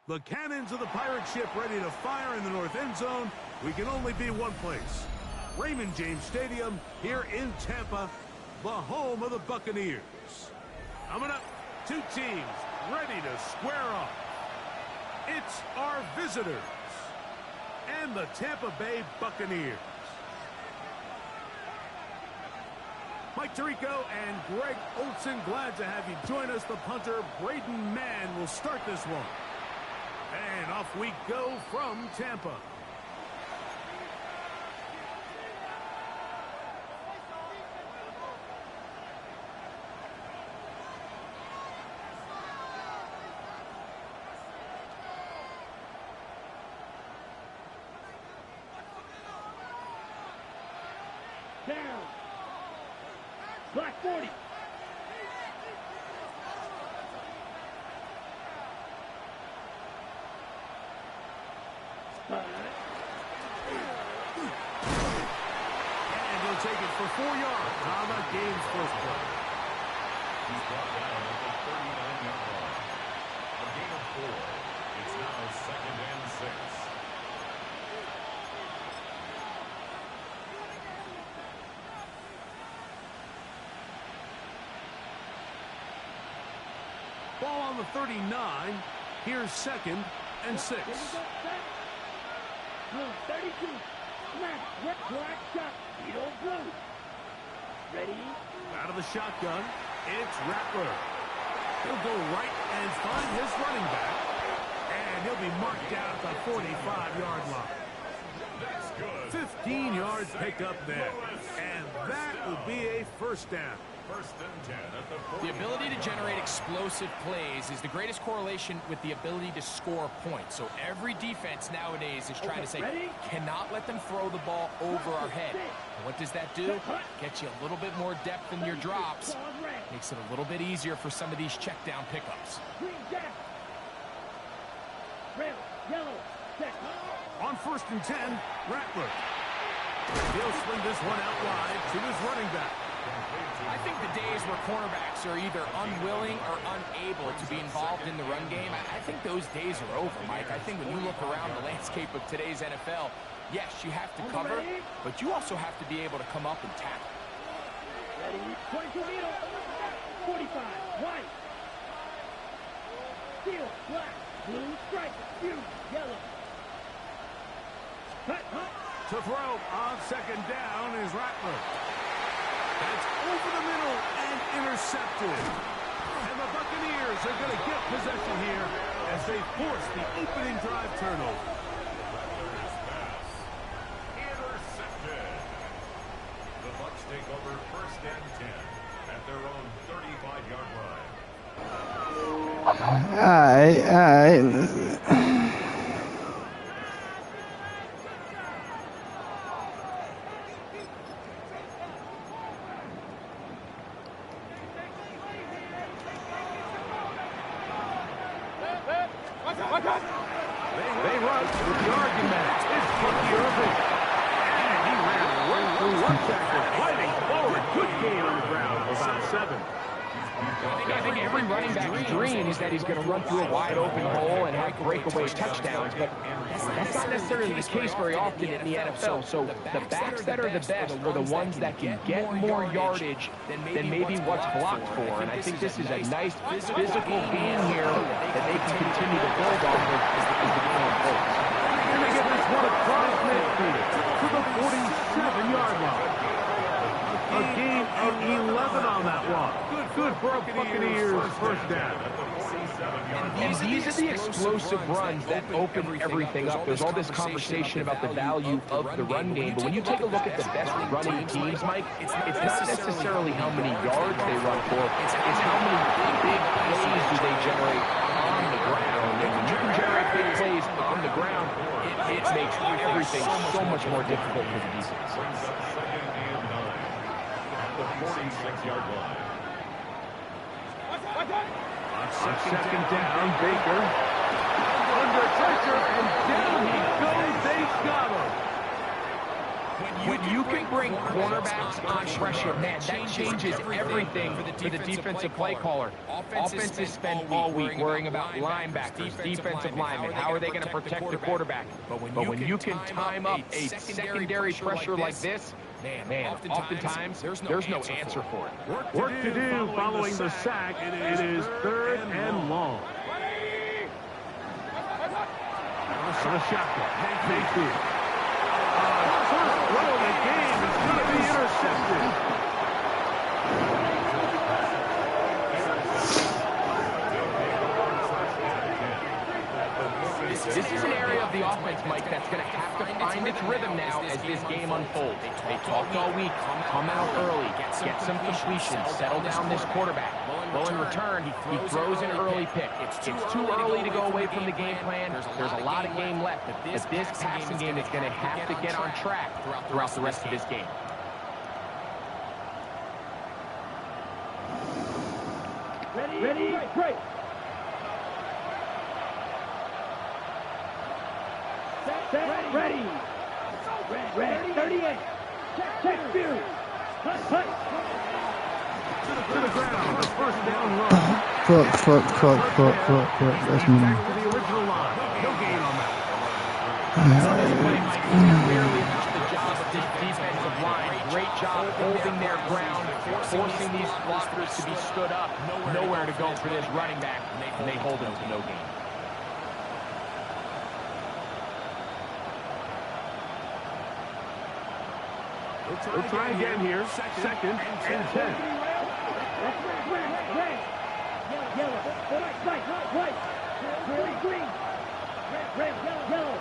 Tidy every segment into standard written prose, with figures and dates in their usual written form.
The cannons of the pirate ship ready to fire in the north end zone. We can only be one place. Raymond James Stadium here in Tampa, the home of the Buccaneers. Coming up, two teams ready to square off. It's our visitors and the Tampa Bay Buccaneers. Mike Tirico and Greg Olson, glad to have you join us. The punter, Braden Mann, will start this one. And off we go from Tampa. Down. Black 40. And he'll take it for 4 yards on the game's first play. He's brought down at the 39-yard line. A gain of 4. It's now 2nd and 6. Ball on the 39. Here's 2nd and 6. 32. Black shot. Beetle blue. Ready? Out of the shotgun, it's Rattler. He'll go right and find his running back. And he'll be marked down at the 45-yard line. 15-yard pickup there. And that will be a first down. 1st and 10 at the 40. The ability to generate explosive plays is the greatest correlation with the ability to score points. So every defense nowadays is trying to say, cannot let them throw the ball over our head. And what does that do? Gets you a little bit more depth in your drops. Makes it a little bit easier for some of these check down pickups. Red, yellow, check. On 1st and 10, Rattler. He'll swing this one out wide to his running back. I think the days where cornerbacks are either unwilling or unable to be involved in the run game, I think those days are over, Mike. I think when you look around the landscape of today's NFL, yes, you have to cover, but you also have to be able to come up and tackle. Ready? 22 middle. 45. White. Steel. Black. Blue. Stripe. Blue. Yellow. Cut. To throw on 2nd down is Rattler. That's over the middle and intercepted. And the Buccaneers are going to get possession here as they force the opening drive turnover. Rattler's pass. Intercepted. The Bucs take over 1st and 10 at their own 35-yard line. All right. They run with the argument. It's Bucky Irving. And he ran right through one tackle, fighting forward. Good gain on the ground, about 7. I think every running back's dream is that he's going to run through a wide open hole and have breakaway touchdowns, but that's not necessarily the case very often in the NFL. So the backs that are the best are the ones that can get more yardage than maybe what's blocked for. And I think this is a nice physical game here that they can continue to build on as the game unfolds. And they get this one across midfield to the 47-yard line. A gain of 11 on that one. Good for Buccaneers first down. And these are the explosive runs that open everything up. There's all this conversation about the value of the run game, but when you take a look at the best running teams, Mike, it's not necessarily how many yards they run for, it's how many big plays do they generate on the ground. And when you can generate big plays on the ground, it makes everything so much more difficult for the defense. The 46-yard line. On 2nd down, Baker. Under pressure, and down he goes. They got him. When you can bring cornerbacks on pressure, man, that changes everything for the defensive play caller. Offenses spend all week worrying about linebackers, defensive linemen. How are they going to protect the quarterback? But when you can time up a secondary pressure like this, man, oftentimes there's no answer for it. Work to do following the sack. It is 3rd and long. On a shotgun. Mayfield. First throw of the game is going to be intercepted. This is an area of the offense, Mike, that's going to have to find its rhythm now as this game unfolds. They talked all week, come out early, get some completions, settle down this quarterback. Well, in return, he throws an early pick. It's too early to go away from the game plan. There's a lot of game left, but this passing game is going to have to get on track throughout the rest of this game. Ready, break. Set, ready. Ready, 38. Check, view. Hut. To the ground, the first down run. Fuck. That's me. Back to the original line. No gain on that. Really the job of this defensive line. Great job holding their ground, forcing these blockers to be stood up. Nowhere to go for this running back, and they hold him to no gain. We'll try again here. 2nd and 10. Red. Yellow. White. Green. Red. Yellow.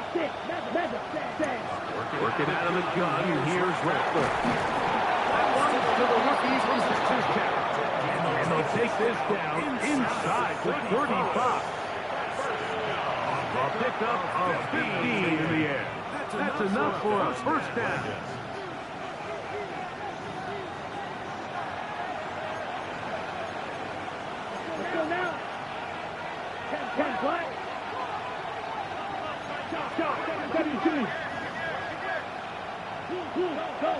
Stick. Meza. Working out of the gun. Here's Rattler. That one to the rookie from the touchdown. And they'll take this down inside the 35. A pickup of 15 in the air. That's enough for a first down. Let's go now. 10 black. Shot. 72. Go.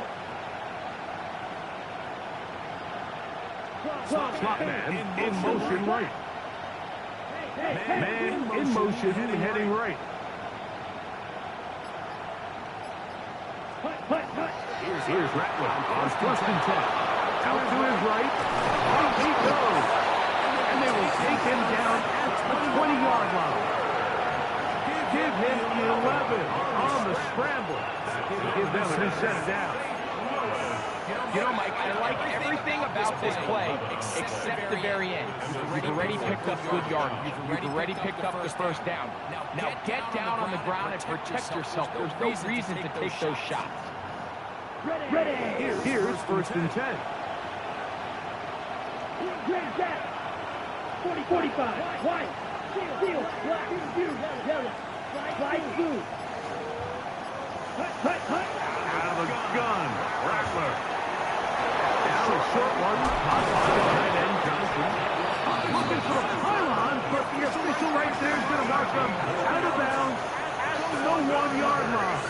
Slot man in motion right. Man in motion heading right. Here's Rattler on 1st and 10. Out to his right. Out he goes. And they will take him down at the 20-yard line. Give him 11 on the scramble. Give them a new set down. You know, Mike, I like everything about this play except the very end. You've already picked up good yardage. You've already picked up the first down. Now get down on the ground and protect yourself. There's no reason to take those shots. Ready. Here's 1st and 10. 45. White. Steel. Black. Yellow. Light blue. Hut. Out of the gun. Rattler. Down a short one. Hot behind end Johnson. Looking for the pylon, but the official right there is going to mark them out of bounds at the 1-yard line.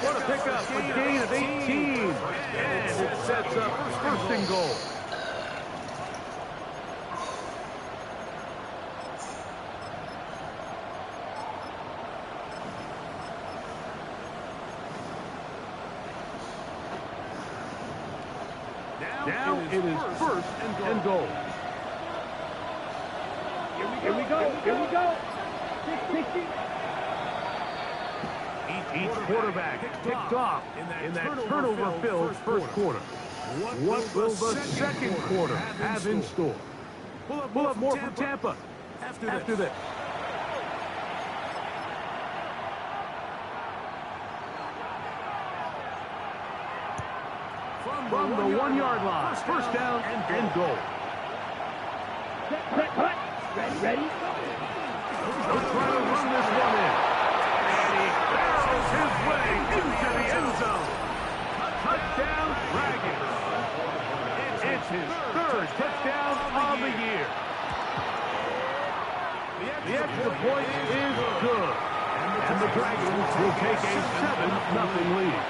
What a pickup. A gain of 18. And it sets up 1st and goal. Now it is 1st and goal. Here we go. 60. Each quarterback picked off in that turnover-filled first quarter. What will the second quarter have in store? Pull up more from Tampa after this. From the 1-yard line, 1st down and goal. Ready? They'll try to run this one in. And he barrels his way into the end zone. Touchdown, Dragons. It's his 3rd touchdown of the year. The extra point is good. And the Dragons will take a 7-0 lead.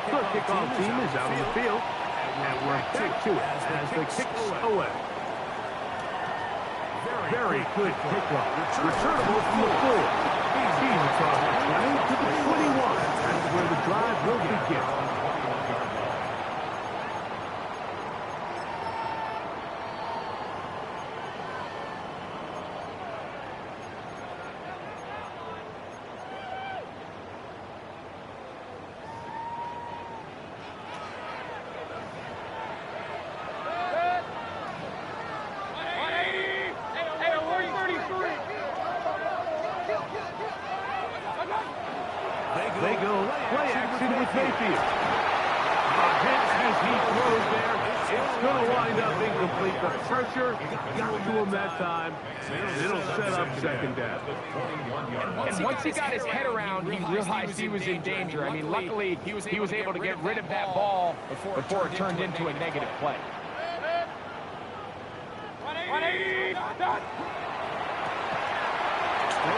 The kickoff team is out on the field, and we're back to it as the kick's away. Very good kickoff. Returnable from the 4. He's across the 20 to the 21. That's where the drive will begin. They go play action with Mayfield. A hit as he throws there. It's going to wind up incomplete. The pressure got to him that time, and it'll set up second down. And once he got his head around, he realized he was in danger. I mean, luckily, he was able to get rid of that ball before it turned into a negative play.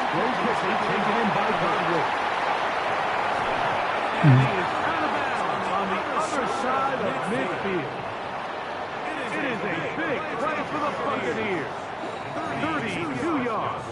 Throw quickly, taken in by Conway. And he is out of bounds on the other side of midfield. It is a big play for the Buccaneers. 32 yards.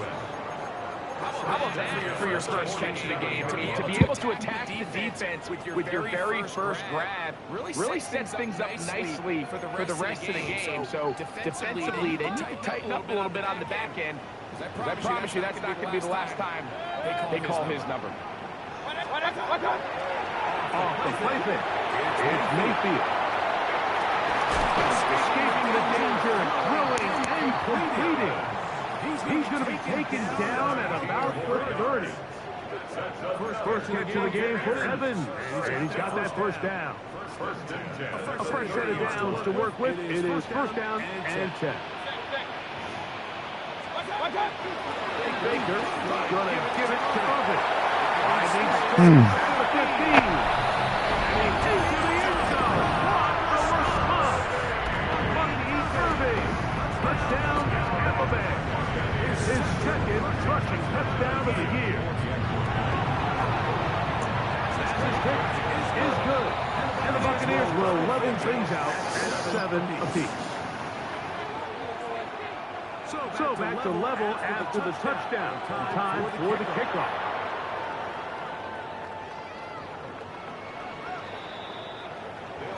How about that for your first catch of the game? To be able to attack the defense with your very first grab really sets things up nicely for the rest of the game. So defensively, they need to tighten up a little bit on the back end. Because I promise you that's not going to be the last time they call his number. Off the play pick. It's Mayfield. Escaping the danger, throwing and completing. He's going to be taken down at about the 30. First catch of the game for Evans. And he's got that first down. A fresh set of downs to work with. It is first down and 10. Baker going to give it to Irvin. Finding space at the 15. And he takes to the end zone. What a response. Buccaneers Irving. Touchdown, Tampa Bay. His second rushing touchdown of the year. This kick is good. And the Buccaneers will level things out at 7 apiece. So back to level after the touchdown. Time for the kickoff.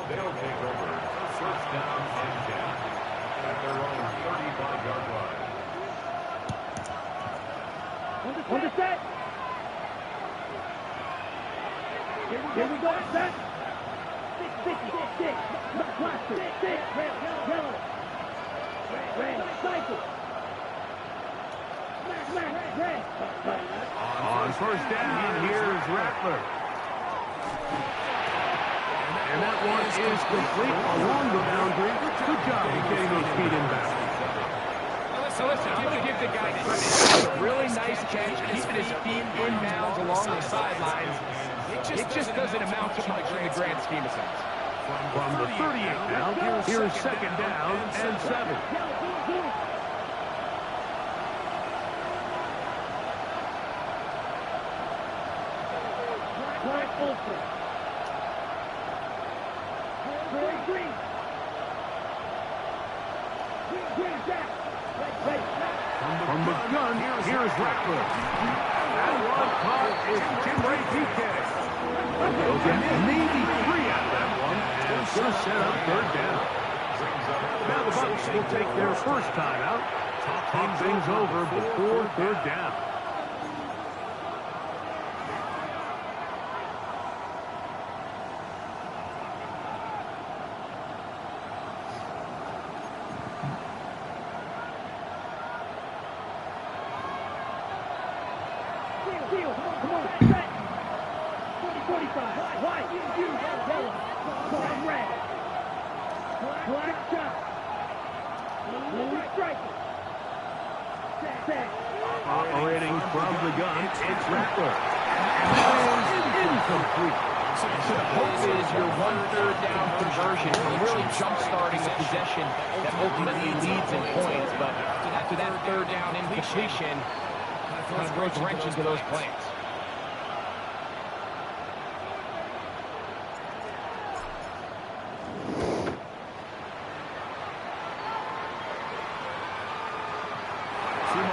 They'll take over. First down and 10 at their own 35-yard line. On the set. Here we go. Set. Six. Plastic. Six. Yellow. Red. Cycle. Red. On first down, here's Rattler. And that one is complete along the boundary. Good job of getting those feet in back. So listen, I'm going to give the guy credit. Really nice catch, keeping his feet inbounds along the sidelines. It just doesn't amount to much in the grand scheme of things. From the 38 now, here's second down and 7. From the gun, here's Rattler. That one caught is Jim Ray PK. He'll get maybe 3 out of that one, and it's going to set up third down. Now the Bucs will take their first time out. Talk things over before third down. Come on, set. 45. White. Yellow. Red. Black shot. Blue striker. Set. Operating from the gun, it's Rattler. And that is incomplete. So the hope is your 1/3 down conversion from really jump-starting a possession that ultimately leads in points. But after that 3rd down incompletion, kind of throws a wrench into those plans.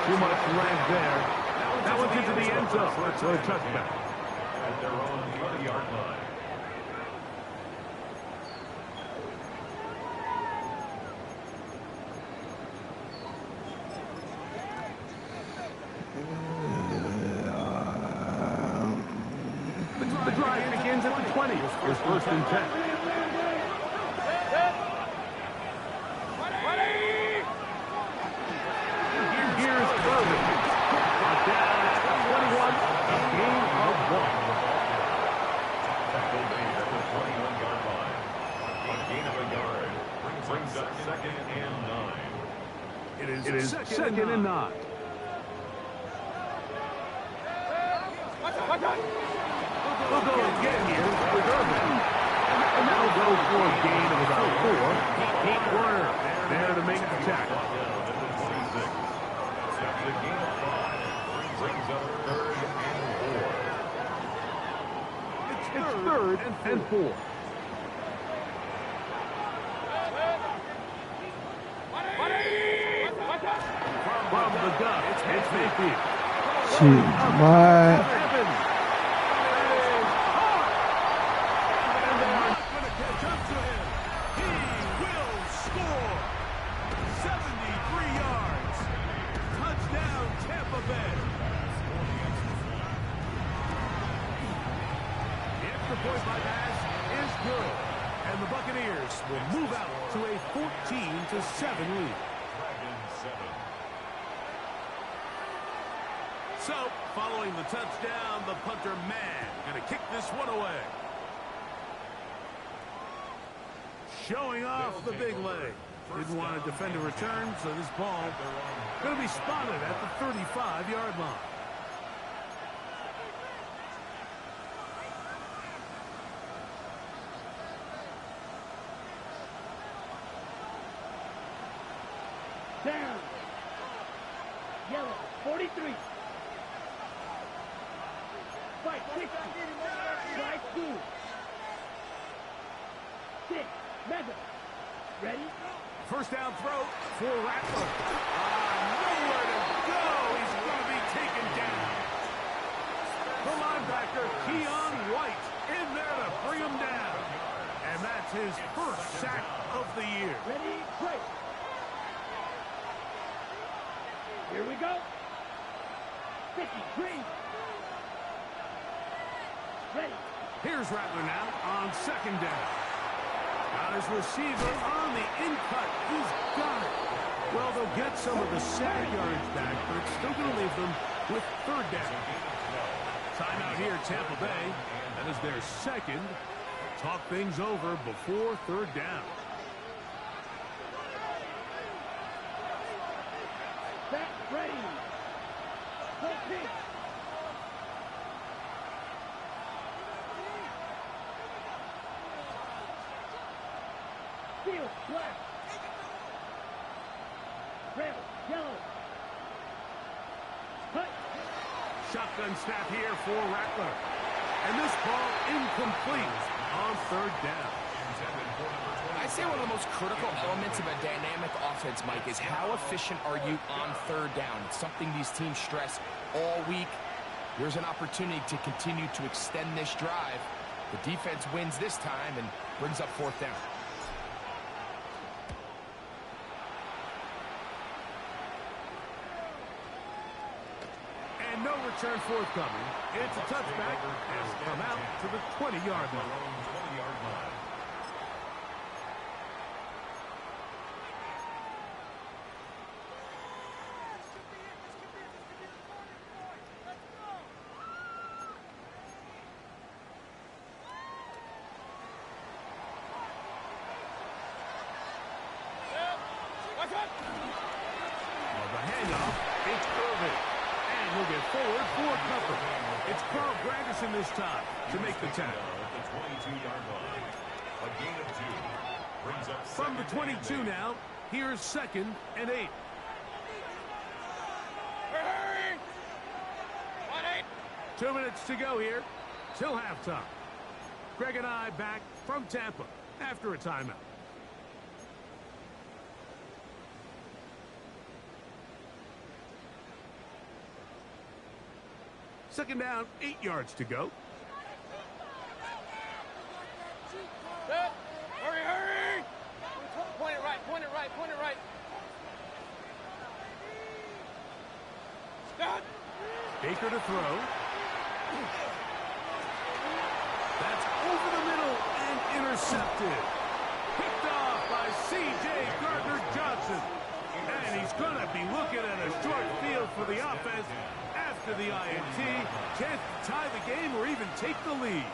Too much leg there. That one's into the end zone. Let's go touchback. At their own 30-yard line. The drive begins at the 20. It's 1st and 10. Here's Irvin. Brought down at the 21. A gain of 1. Tampa Bay at the 21-yard line. A gain of a yard brings up 2nd and 9. It is 2nd and 9. We'll go again here with Irvin. And that'll go for a gain of about 4. Pete Warner there to make the tackle. At the 26. That's a gain of 5. Brings up 3rd and 4. It's 3rd and 4. From the gun, it's Mayfield. Shoot, what? Will move out to a 14-7 lead. So, following the touchdown, the punter man going to kick this one away. Showing off the big leg. Didn't want to defend a return, so this ball going to be spotted at the 35-yard line. Down. Yellow, 43. Fight, 60. Try 2. 6. Mega. Ready? First down throw for Rattler. Nowhere to go. He's going to be taken down. The linebacker, Keon White, in there to bring him down. And that's his first sack of the year. Ready? Play. Here we go. 50, green. Ready. Here's Rattler now on 2nd down. Got his receiver on the in-cut. He's got it. Well, they'll get some of the sack yards back, but it's still going to leave them with 3rd down. Timeout here, Tampa Bay. That is their 2nd. Talk things over before 3rd down. Back ready. Full pitch. Field black. Red, yellow. Cut. Shotgun snap here for Rattler. And this ball incomplete on 3rd down. I say one of the most critical elements of a dynamic offense, Mike, is how efficient are you on 3rd down? It's something these teams stress all week. Here's an opportunity to continue to extend this drive. The defense wins this time and brings up 4th down. And no return forthcoming. It's a touchback and will come out to the 20-yard line. Well, the handoff, it's Irvin. And he'll get forward for cover. It's Carl Granderson this time to make the tackle. 22-yard line. A gain of 2. Brings up From the 22 now, here's 2nd and 8. Hurry! 1-8. 2 minutes to go here till halftime. Greg and I back from Tampa after a timeout. Second down, 8 yards to go. Good. Hurry, hurry! Point it right, point it right, point it right. Stop! Baker to throw. That's over the middle and intercepted. Picked off by C.J. Gardner-Johnson. And he's going to be looking at a short field for the offense after the INT. Chance to tie the game or even take the lead.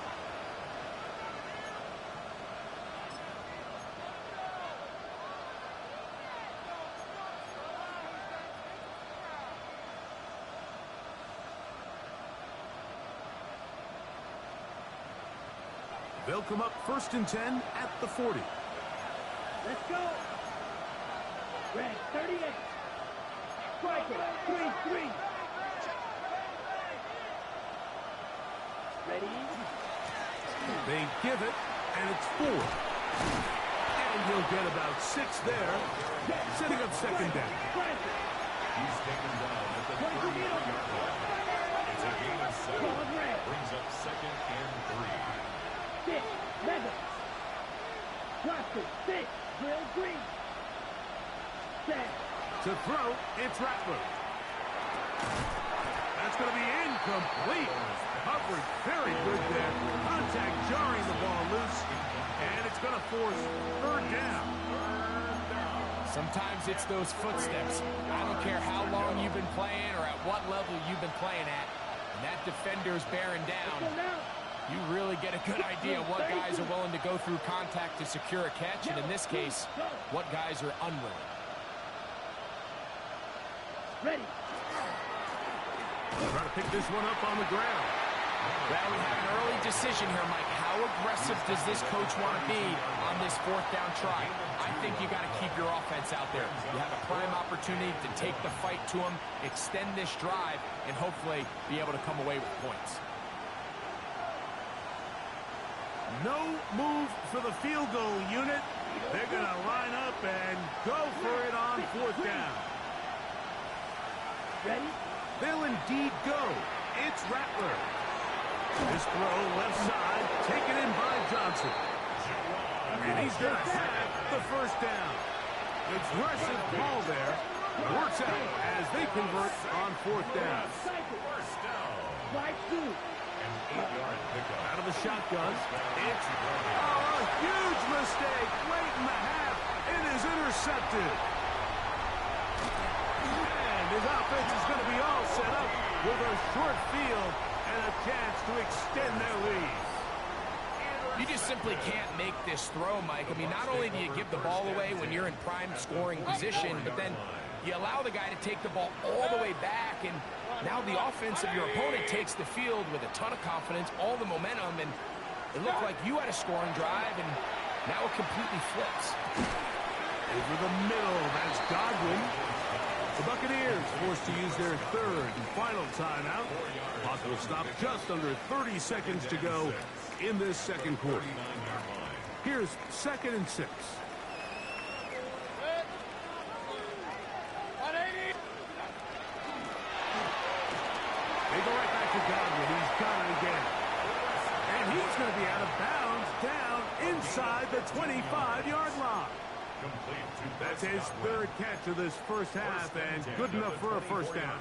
They'll come up 1st and 10 at the 40. Let's go. Red 38. Striker 3-3. Ready? They give it, and it's 4. And he'll get about 6 there, setting up 2nd down. He's taken down at the 33-yard line. It's a gain of 7. Brings up 2nd and 3. 6, Mega. Watson, 6, Will Green. 7. To throw, it's Rattler. That's going to be incomplete. Coverage very good there. Contact jarring the ball loose. And it's going to force 3rd down. Sometimes it's those footsteps. I don't care how long you've been playing or at what level you've been playing at. And that defender's bearing down. You really get a good idea of what guys are willing to go through contact to secure a catch, and in this case, what guys are unwilling. Ready. Trying to pick this one up on the ground. Well, we have an early decision here, Mike. How aggressive does this coach want to be on this 4th down try? I think you got to keep your offense out there. You have a prime opportunity to take the fight to them, extend this drive, and hopefully be able to come away with points. No move for the field goal unit. They're going to line up and go for it on 4th down. Ready? They'll indeed go. It's Rattler. This throw left side, taken in by Johnson. And he's going to have the 1st down. Aggressive ball there. Works out as they convert on 4th down. First down. Right through. An 8-yard pickup. Out of the shotgun. It's a huge mistake late in the half. It is intercepted. And his offense is going to be all set up with a short field and a chance to extend their lead. You just simply can't make this throw, Mike. I mean, not only do you give the ball away when you're in prime scoring position, but then you allow the guy to take the ball all the way back, and now the offense of your opponent takes the field with a ton of confidence, all the momentum, and it looked like you had a scoring drive, and now it completely flips. Over the middle, that's Godwin. The Buccaneers forced to use their 3rd and final timeout. Clock will stop just under 30 seconds to go in this 2nd quarter. Here's 2nd and 6. 180. They go right back to Godwin. He's got it again. And he's going to be out of bounds down inside the 25-yard line. That's his 3rd catch of this 1st half, and good enough for a 1st down.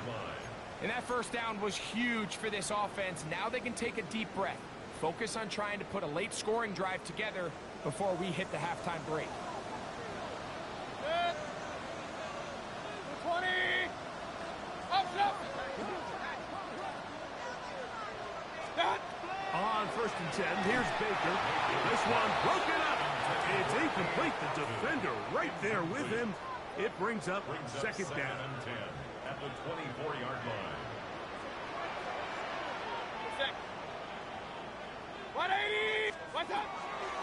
And that 1st down was huge for this offense. Now they can take a deep breath. Focus on trying to put a late scoring drive together before we hit the halftime break. Good. 20. Up. Stop. On 1st and 10, here's Baker. This one broken up. It's incomplete. The defender right there with him. It brings up 2nd down. And 10 at the 24-yard line. 180. What's up?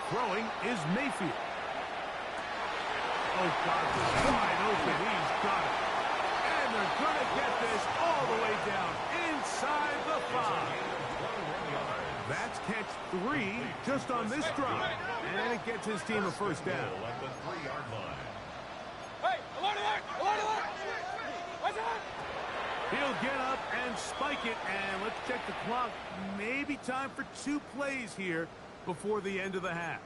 Throwing is Mayfield. Oh, God, wide open. He's got it. And they're going to get this all the way down inside the 5. That's catch 3 just on this drive. And it gets his team a first down. At the 3-yard line. Hey, alert, alert, alert, alert. What's up? He'll get up and spike it. And let's check the clock. Maybe time for 2 plays here before the end of the half.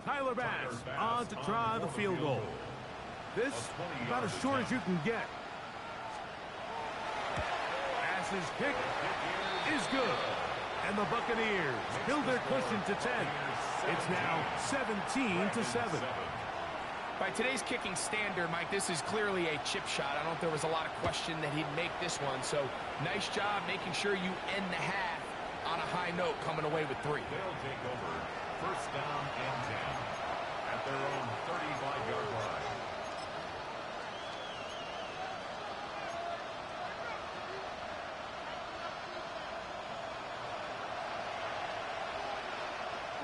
Tyler Bass on to try the field goal. This about as short as you can get. Bass's kick is good. And the Buccaneers build their cushion to 10. It's now 17-7. By today's kicking standard, Mike, this is clearly a chip shot. I don't know if there was a lot of question that he'd make this one. So nice job making sure you end the half on a high note, coming away with 3. They'll take over first down and 10 at their own 35-yard line.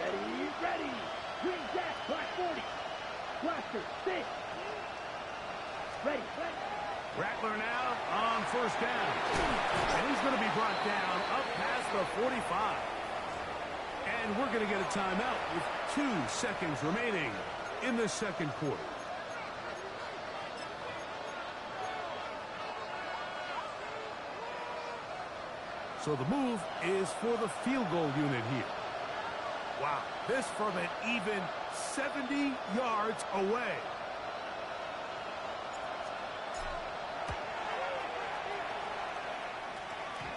Ready, ready. Green Jack, Black 40. Blaster, 6. Ready, ready. Rattler now on first down. And he's going to be brought down up past the 45. And we're going to get a timeout with 2 seconds remaining in the second quarter. So the move is for the field goal unit here. Wow, this from an even 70 yards away.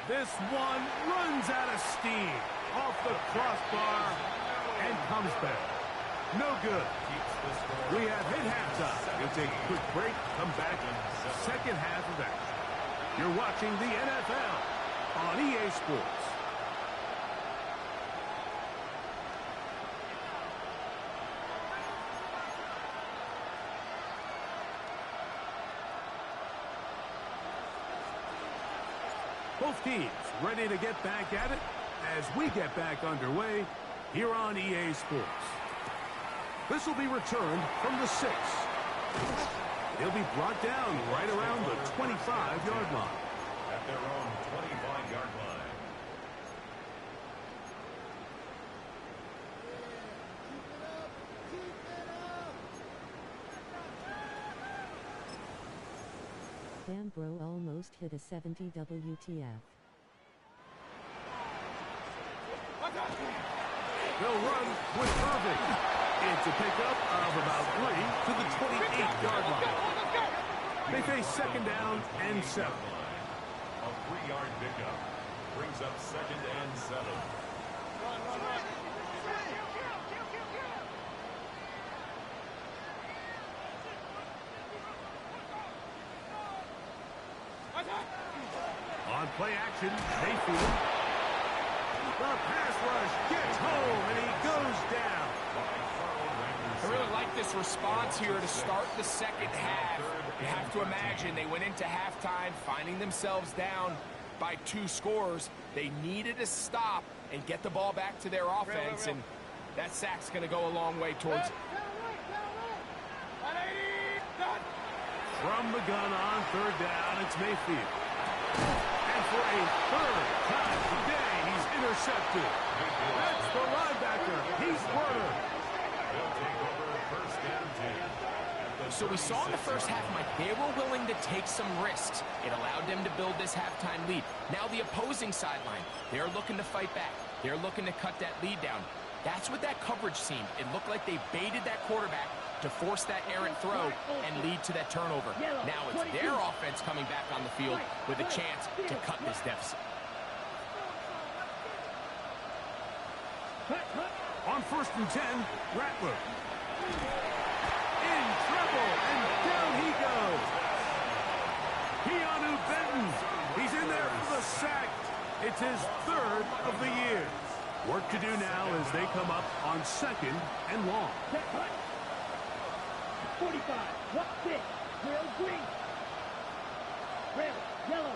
This one runs out of steam off the crossbar and comes back. No good. We have hit halftime. We'll take a quick break, come back in the second half of that. You're watching the NFL on EA Sports. Both teams ready to get back at it as we get back underway here on EA Sports. This will be returned from the 6. He'll be brought down right around the 25-yard line. At their own 25-yard line. Damn bro, almost hit a 70 WTF. They'll run with Irving. It's a pickup of about 3 to the 28-yard line. They face second down and 7. A 3-yard pickup brings up second and 7. Run, run, run. On play action, Mayfield. The pass rush gets home, and he goes down. I really like this response here to start the second half. You have to imagine they went into halftime finding themselves down by 2 scores. They needed to stop and get the ball back to their offense, and that sack's going to go a long way towards it. From the gun on third down, it's Mayfield. And for a third time today, he's intercepted. That's the linebacker, Heath Werner. They'll take over first and 10. So we saw in the first half, Mike, they were willing to take some risks. It allowed them to build this halftime lead. Now the opposing sideline, they're looking to fight back. They're looking to cut that lead down. That's what that coverage seemed. It looked like they baited that quarterback to force that errant throw and lead to that turnover. Now it's their offense coming back on the field with a chance to cut this deficit. On first and 10, Rattler. In trouble, and down he goes. Keanu Benton. He's in there for the sack. It's his 3rd of the year. Work to do now as they come up on second and long. 45. What's it? Grill green. Red, yellow.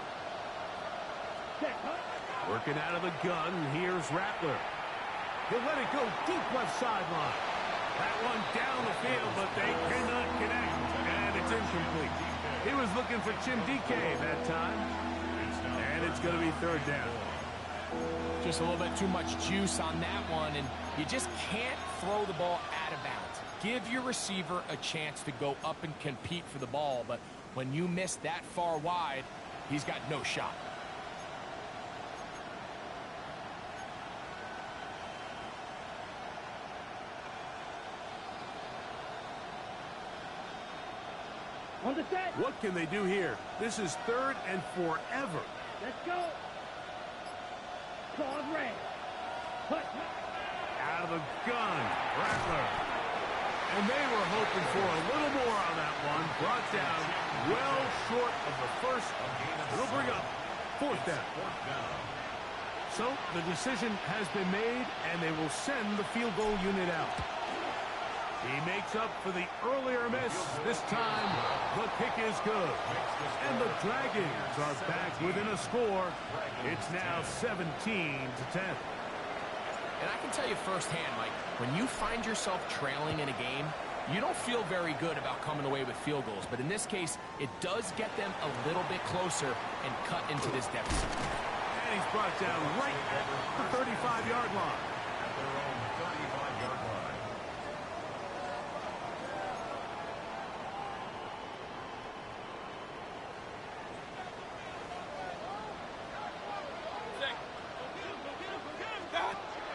Set, huh? Working out of the gun, here's Rattler. He'll let it go deep left sideline. That one down the field, but they cannot connect, and it's incomplete. He was looking for Jim DK that time, and it's going to be third down. Just a little bit too much juice on that one, and you just can't throw the ball out of bounds. Give your receiver a chance to go up and compete for the ball, but when you miss that far wide, he's got no shot. On the set. What can they do here? This is third and forever. Let's go. Claws red. Put. Out of the gun, Rattler. And they were hoping for a little more on that one. Brought down well short of the first. It'll bring up fourth down. So the decision has been made, and they will send the field goal unit out. He makes up for the earlier miss. This time, the kick is good. And the Dragons are back within a score. It's now 17-10. And I can tell you firsthand, Mike, when you find yourself trailing in a game, you don't feel very good about coming away with field goals. But in this case, it does get them a little bit closer and cut into this deficit. And he's brought down right at the 35-yard line. At their own 35-yard line.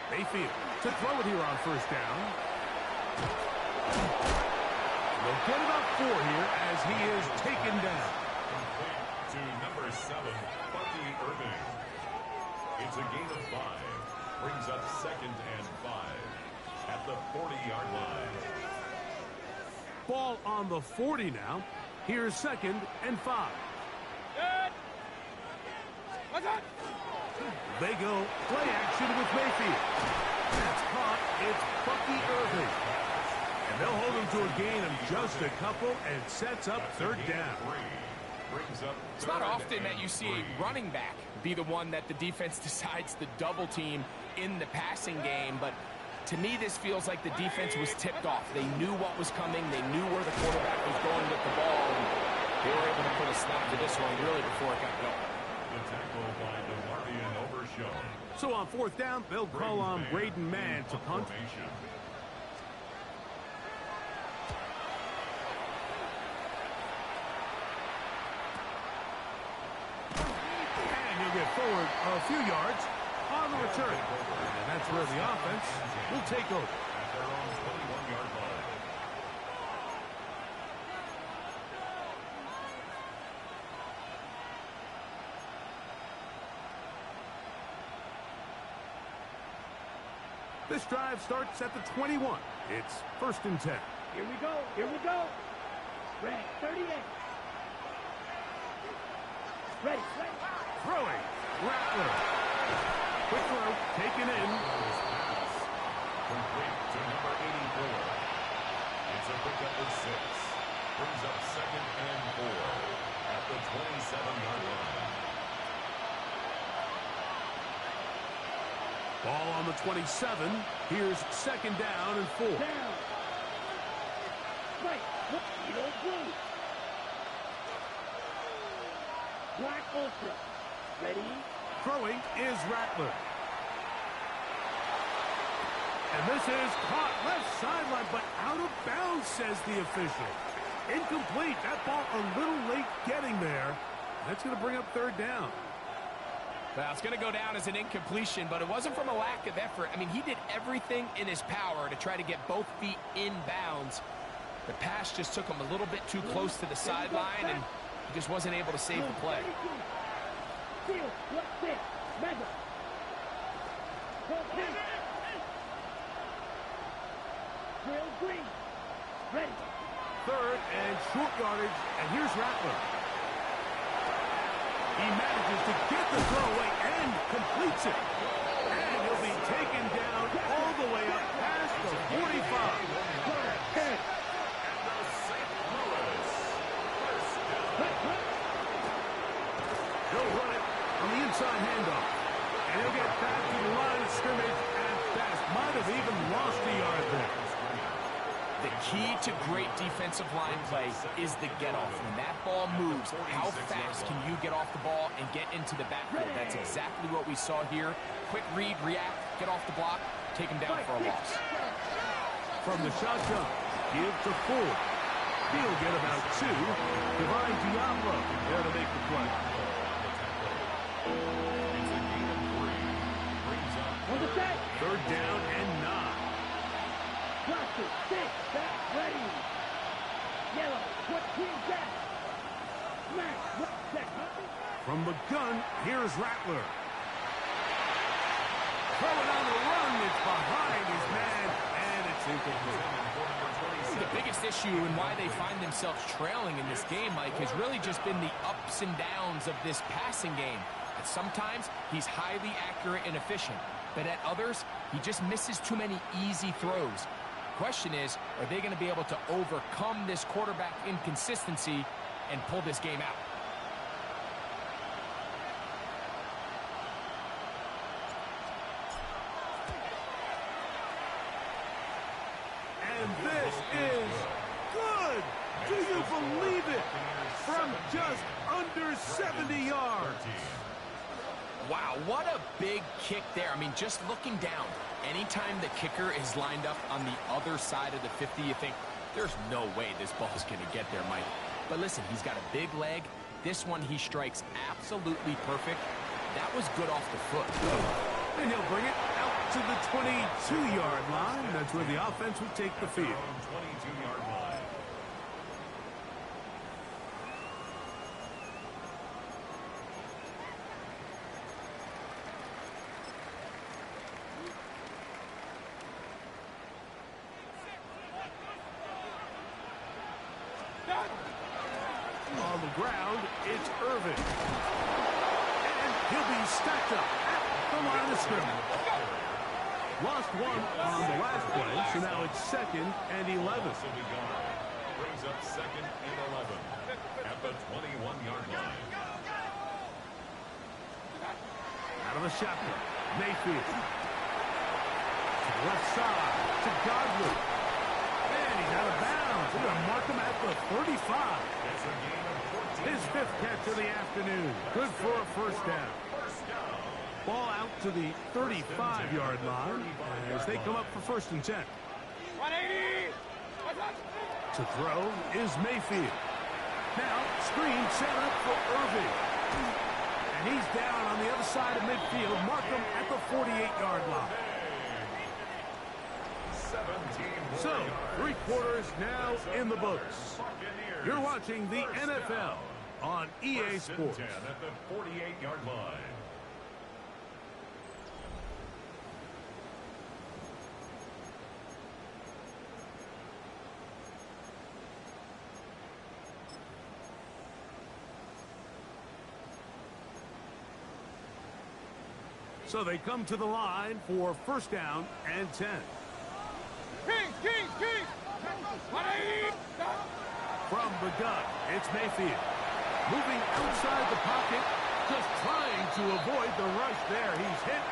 Mayfield to throw it here on first down. They'll get about 4 here as he is taken down. Complete to number 7, Bucky Irving. It's a gain of 5. Brings up 2nd and 5 at the 40-yard line. Ball on the 40 now. Here's 2nd and 5. Good. What's that? They go play action with Mayfield. That's caught. It's Bucky Irving. And they'll hold him to a gain of just a couple and sets up third down. It's not often that you see a running back be the one that the defense decides to double team in the passing game, but to me this feels like the defense was tipped off. They knew what was coming. They knew where the quarterback was going with the ball, and they were able to put a stop to this one really before it got going. The tackle by DeMarvion Overshown. So on fourth down, they'll call on Braden Mann to punt. And he'll get forward a few yards on the return. And that's where the offense will take over. At their own 21-yard line. This drive starts at the 21. It's 1st and 10. Here we go. Here we go. Red, 38. Ready. Throwing. Rattler. Quick throw. Taken in. Complete to number 84. It's a pickup of 6. Brings up 2nd and 4 at the 27-yard line. Ball on the 27. Here's 2nd down and 4. Down. Right. Yellow blue. Black ultra. Ready. Throwing is Rattler. And this is caught left sideline, but out of bounds, says the official. Incomplete. That ball a little late getting there. That's going to bring up third down. Well, it's going to go down as an incompletion, but it wasn't from a lack of effort. I mean, he did everything in his power to try to get both feet in bounds. The pass just took him a little bit too close to the sideline, and he just wasn't able to save the play. Field, what's this? Mega. Grill green. Ready. Third and short yardage, and here's Rattler. He manages to get the throw away and completes it. And he'll be taken down all the way up past the 45. And the St. Louis He'll run it on the inside handoff. And he'll get back to the line of scrimmage at best. Might have even lost a yard there. The key to great defensive line play is the get-off. When that ball moves, how fast can you get off the ball and get into the backfield? That's exactly what we saw here. Quick read, react, get off the block, take him down for a loss. From the shotgun, give to Ford. He'll get about 2. Divine Diablo there to make the play. On the set. 3rd down and 9. Cluster, 6, back, ready. Yellow, what team's that? Smash, what, set. From the gun, here's Rattler. Throwing on the run, it's behind his man, and it's incomplete. The biggest issue and why they find themselves trailing in this game, Mike, has really just been the ups and downs of this passing game. At sometimes, he's highly accurate and efficient, but at others, he just misses too many easy throws. The question is, are they going to be able to overcome this quarterback inconsistency and pull this game out? And this is good. Do you believe it? From just under 70 yards. Wow, what a big kick there. I mean, just looking down, anytime the kicker is lined up on the other side of the 50, you think, there's no way this ball's going to get there, Mike. But listen, he's got a big leg. This one he strikes absolutely perfect. That was good off the foot. And he'll bring it out to the 22-yard line. That's where the offense will take the field. 22-yard line. On the ground, it's Irvin. And he'll be stacked up at the line of scrimmage. Lost 1 on the last play, so now it's 2nd and 11. Brings up 2nd and 11 at the 21-yard line. Out of the shotgun, Mayfield. To the left side, to Godwin. And he's out of bounds. They're going to mark him at the 35. His 5th catch of the afternoon. Good for a first down. Ball out to the 35-yard line as they come up for 1st and 10. 180. To throw is Mayfield. Now, screen set up for Irving. And he's down on the other side of midfield. Mark him at the 48-yard line. So, 3 quarters now in the books. You're watching the NFL on EA Sports. At the 48-yard line. So they come to the line for 1st down and 10. Kings. 180. From the gun, it's Mayfield. Moving outside the pocket, just trying to avoid the rush there. He's hit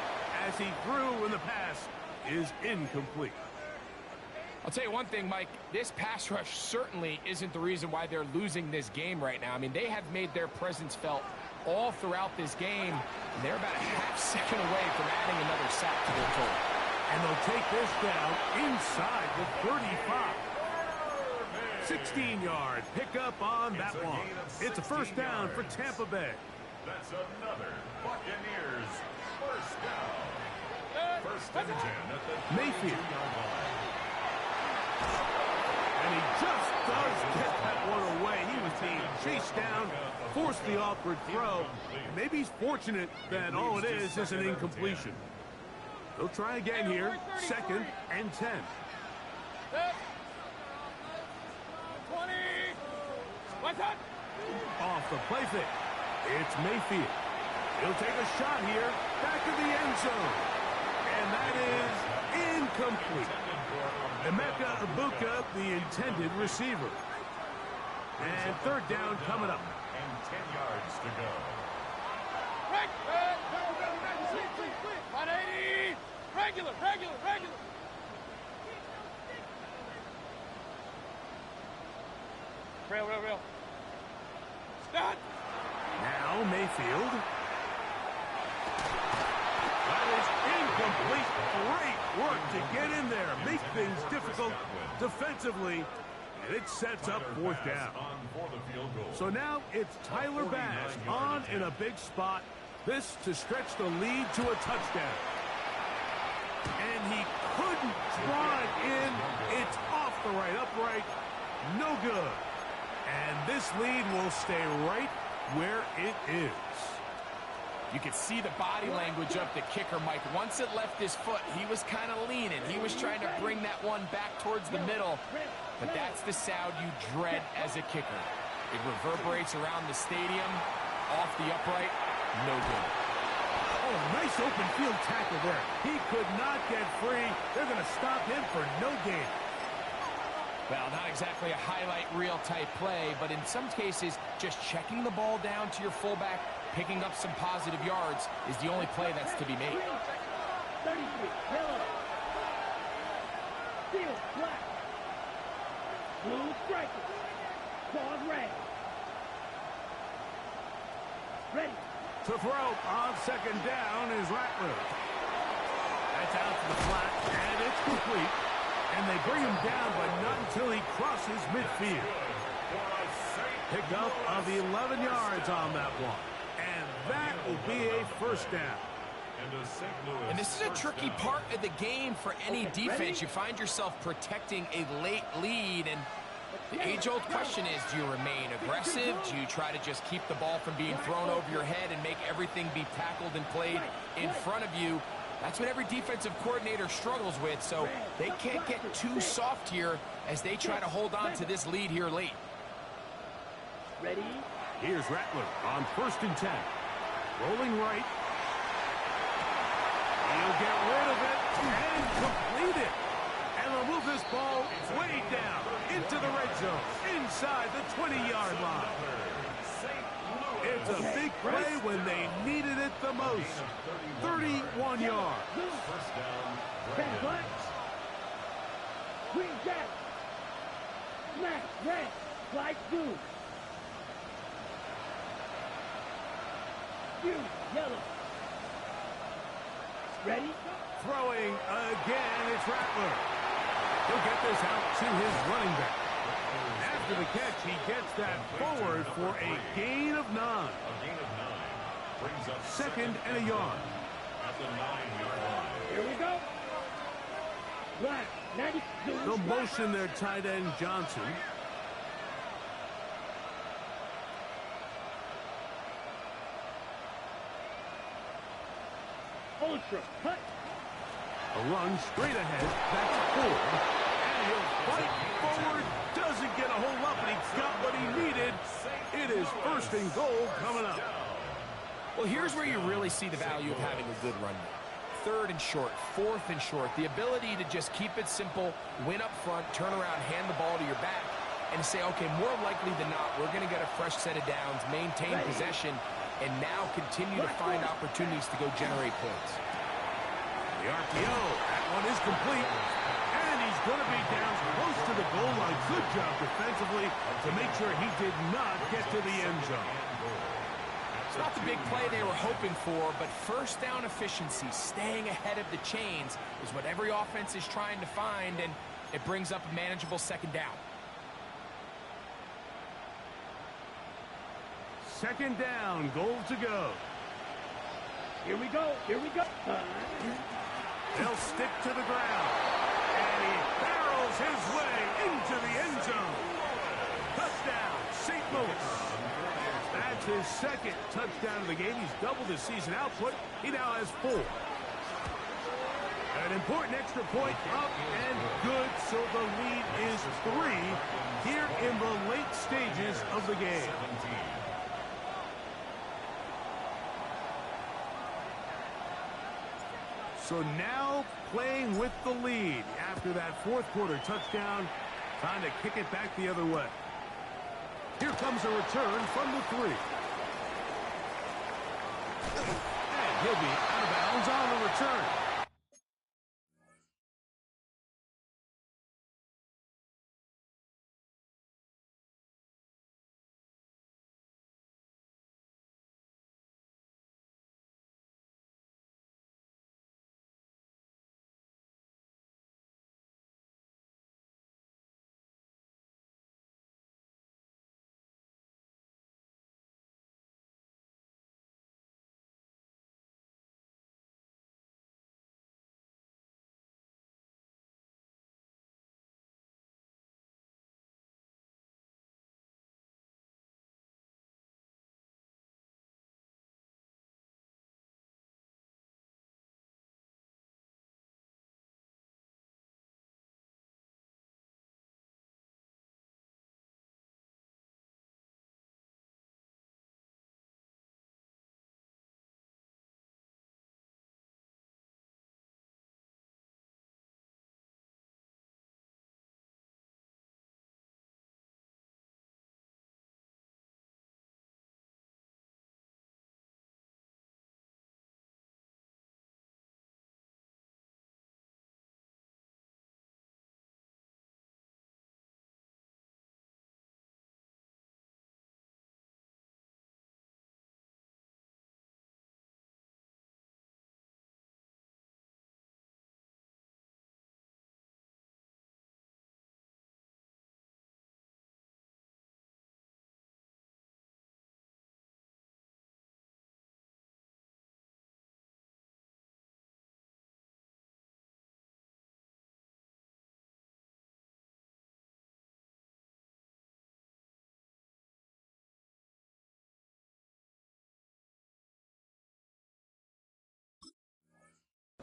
as he threw, and the pass is incomplete. I'll tell you one thing, Mike, this pass rush certainly isn't the reason why they're losing this game right now. I mean, they have made their presence felt all throughout this game, and they're about a half second away from adding another sack to their total. And they'll take this down inside the 35. 16-yard pickup on that one. It's a 1st down for Tampa Bay. That's another Buccaneers first down. 1st and 10 at the Mayfield. 22-yard line. And he just does get that one away. He was being chased down, forced the awkward throw. Maybe he's fortunate that all it is an incompletion. They'll try again here. 2nd and 10. 20. What's that? Off the play fake. It's Mayfield. He'll take a shot here. Back of the end zone. And that is incomplete. Emeka Ibuka, the intended receiver. And 3rd down coming up. And 10 yards to go. field. That is incomplete. Great work to get in there, make things difficult defensively, and it sets up fourth down. So now it's Tyler Bass on in a big spot. This to stretch the lead to a touchdown. And he couldn't draw it in. It's off the right upright. No good. And this lead will stay right where it is. You could see the body language of the kicker, Mike. Once it left his foot, he was kind of leaning. He was trying to bring that one back towards the middle. But that's the sound you dread as a kicker. It reverberates around the stadium, off the upright, no good. Oh, nice open field tackle there. He could not get free. They're going to stop him for no gain. Well, not exactly a highlight reel type play, but in some cases, just checking the ball down to your fullback, picking up some positive yards is the only play that's to be made. 33, yellow. Field, black. Blue striker. Claws red. Ready. To throw on second down is Rattler. That's out to the flat, and it's complete. And they bring him down, but not until he crosses midfield. Pickup of 11 yards on that one. And that will be a first down. And this is a tricky part of the game for any defense. You find yourself protecting a late lead, and the age-old question is, do you remain aggressive? Do you try to just keep the ball from being thrown over your head and make everything be tackled and played in front of you? That's what every defensive coordinator struggles with, so they can't get too soft here as they try to hold on to this lead here late. Ready. Here's Rattler on 1st and 10. Rolling right. He'll get rid of it and complete it. And they'll move this ball way down into the red zone, inside the 20-yard line. It's a big play when they needed it the most. 31 yards. Red black. Green jack. Black, red, black, blue. Blue, yellow. Ready? Throwing again, it's Rattler. He'll get this out to his running back. After the catch, he gets that forward for a gain of 9. Brings up 2nd and a yard. At the 9-yard line. Here we go. Black, 90. The motion there, tight end Johnson. Ultra, cut. A run straight ahead. That's 4. And he'll fight forward. Doesn't get a whole lot, but he got what he needed. It is 1st and goal coming up. Well, here's where you really see the value of having a good run game. 3rd and short, 4th and short. The ability to just keep it simple, win up front, turn around, hand the ball to your back, and say, okay, more likely than not, we're going to get a fresh set of downs, maintain possession, and now continue to find opportunities to go generate points. The RPO, that one is complete. And he's going to be down close to the goal line. Good job defensively to make sure he did not get to the end zone. It's not the big play they were hoping for, but first down efficiency, staying ahead of the chains, is what every offense is trying to find, and it brings up a manageable 2nd down. 2nd down, goal to go. Here we go. Here we go. They'll stick to the ground. And he barrels his way into the end zone. Touchdown, St. Louis. That's his 2nd touchdown of the game. He's doubled his season output. He now has 4. An important extra point up and good, so the lead is 3 here in the late stages of the game. So now playing with the lead after that 4th quarter touchdown, trying to kick it back the other way. Here comes a return from the 3. And he'll be out of bounds on the return.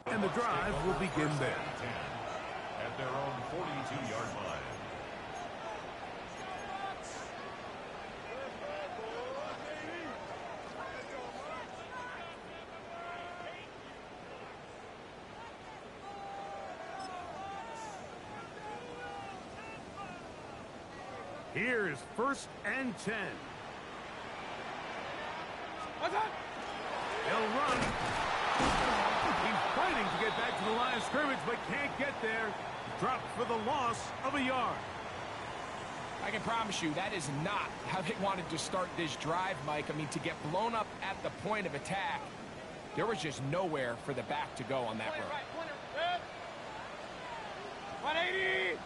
And the drive will begin there. At their own 42-yard line. Here is 1st and 10. What's up? He'll run. He's fighting to get back to the line of scrimmage, but can't get there. Dropped for the loss of a yard. I can promise you that is not how they wanted to start this drive, Mike. I mean, to get blown up at the point of attack, there was just nowhere for the back to go on that run. Right, 180.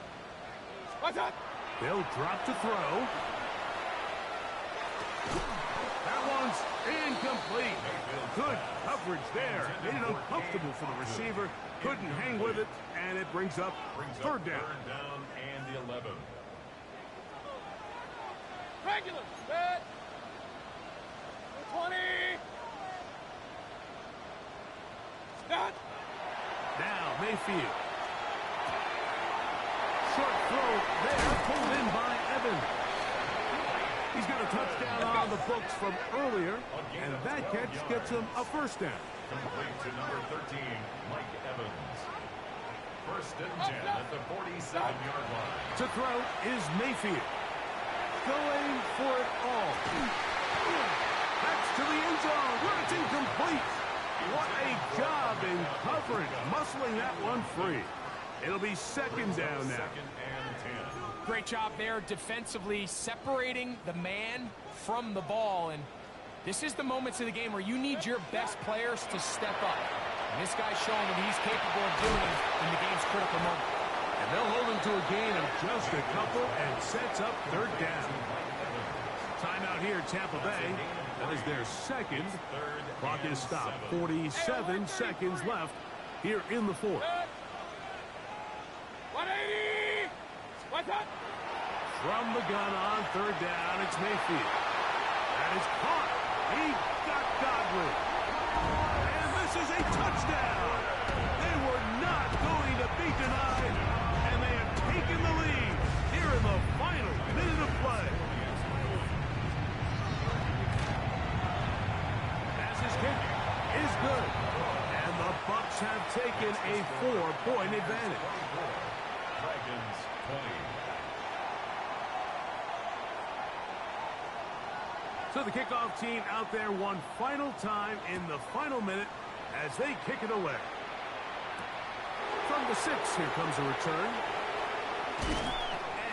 What's up? They'll drop to throw. That one's incomplete. Good coverage there. Made it uncomfortable for the receiver. Couldn't hang with it, and it brings up third down. Third down and 11. Regular. Good. 20. Stop. Now Mayfield. Short throw there, pulled in by Evans. He's got a touchdown on the books from earlier, and that catch gets him a first down. Complete to number 13, Mike Evans. 1st and 10 at the 47-yard line. To throw is Mayfield. Going for it all. That's to the end zone, where it's incomplete. What a job in coverage, muscling that one free. It'll be second down now. 2nd and 10. Great job there defensively, separating the man from the ball. And this is the moments of the game where you need your best players to step up. And this guy's showing what he's capable of doing in the game's critical moment. And they'll hold him to a gain of just a couple and sets up third down. Timeout here, Tampa Bay. That is their second. Clock is stopped. 47 seconds left here in the fourth. 180. What's up? From the gun on third down, it's Mayfield. That is caught. He got Godwin. And this is a touchdown. They were not going to be denied, and they have taken the lead here in the final minute of play. As his kick is good, and the Bucs have taken a 4-point advantage. Dragons 20. So the kickoff team out there one final time in the final minute as they kick it away. From the 6, here comes a return.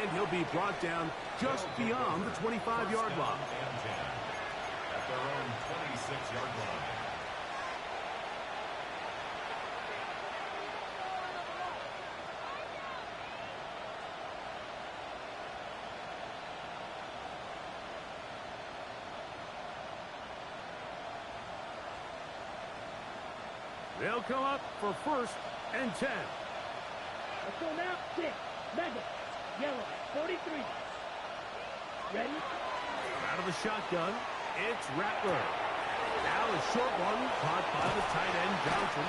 And he'll be brought down just beyond the 25-yard line. And 10 at their own 26-yard line. They'll come up for 1st and 10. Let's go now. 6. Mega. Yellow. 43. Ready? Out of the shotgun, it's Rattler. Now a short one caught by the tight end Johnson.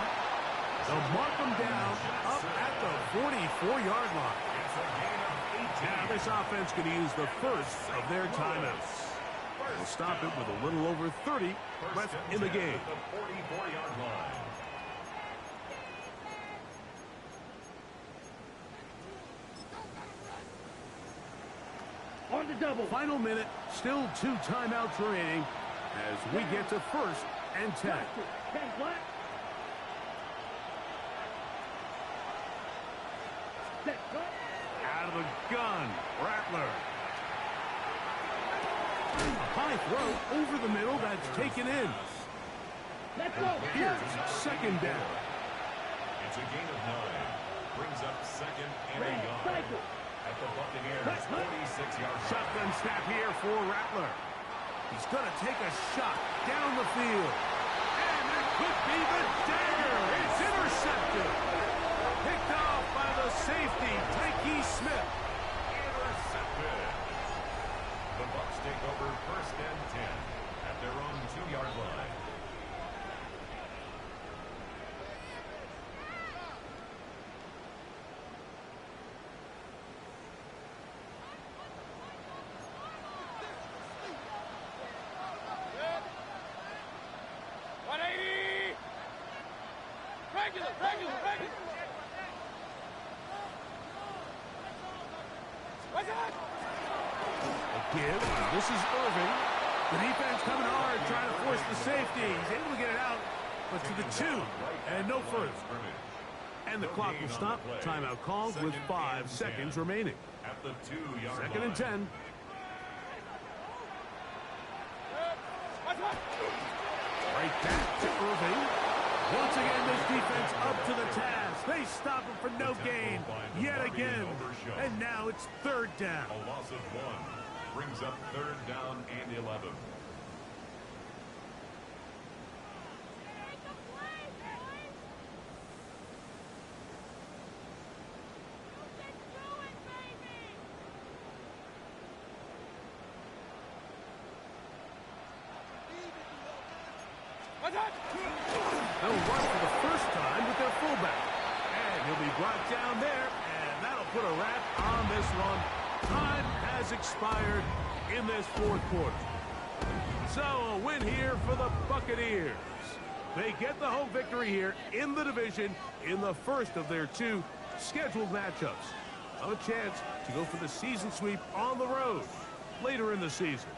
They'll mark them down up at the 44-yard line. Now this offense can use the first of their timeouts. We'll stop it with a little over 30 left in the game. The 44-yard line. On the double. Final minute, still 2 timeouts remaining as we get to 1st and 10. 10 black. Set. Go. Out of the gun, Rattler. A high throw over the middle, that's taken in. Let's go. Here's 2nd down. It's a gain of 9. Brings up 2nd and a yard. Cycle. At the Buccaneers 46-yard line. Shotgun snap here for Rattler. He's going to take a shot down the field. And it could be the dagger. It's intercepted. Picked off by the safety, Tyke Smith. Intercepted. The Bucs take over 1st and 10 at their own 2-yard line. A give. This is Irving. The defense coming hard, trying to force the safety. He's able to get it out, but to the 2, and no further. And the clock will stop. Timeout called with 5 seconds remaining. At the 2-yard line. 2nd and 10. Right back to Irving. Once again, this defense up to the task. They stop him for no gain yet again. And now it's 3rd down. A loss of 1 brings up 3rd down and 11. They'll run for the first time with their fullback. And he'll be brought down there, and that'll put a wrap on this one. Time has expired in this 4th quarter. So a win here for the Buccaneers. They get the home victory here in the division in the first of their 2 scheduled matchups. A chance to go for the season sweep on the road later in the season.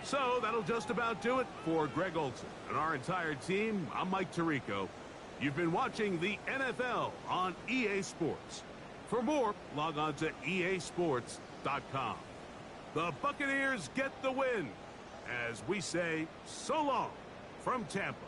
So that'll just about do it for Greg Olson and our entire team. I'm Mike Tirico. You've been watching the NFL on EA Sports. For more, log on to easports.com. The Buccaneers get the win as we say so long from Tampa.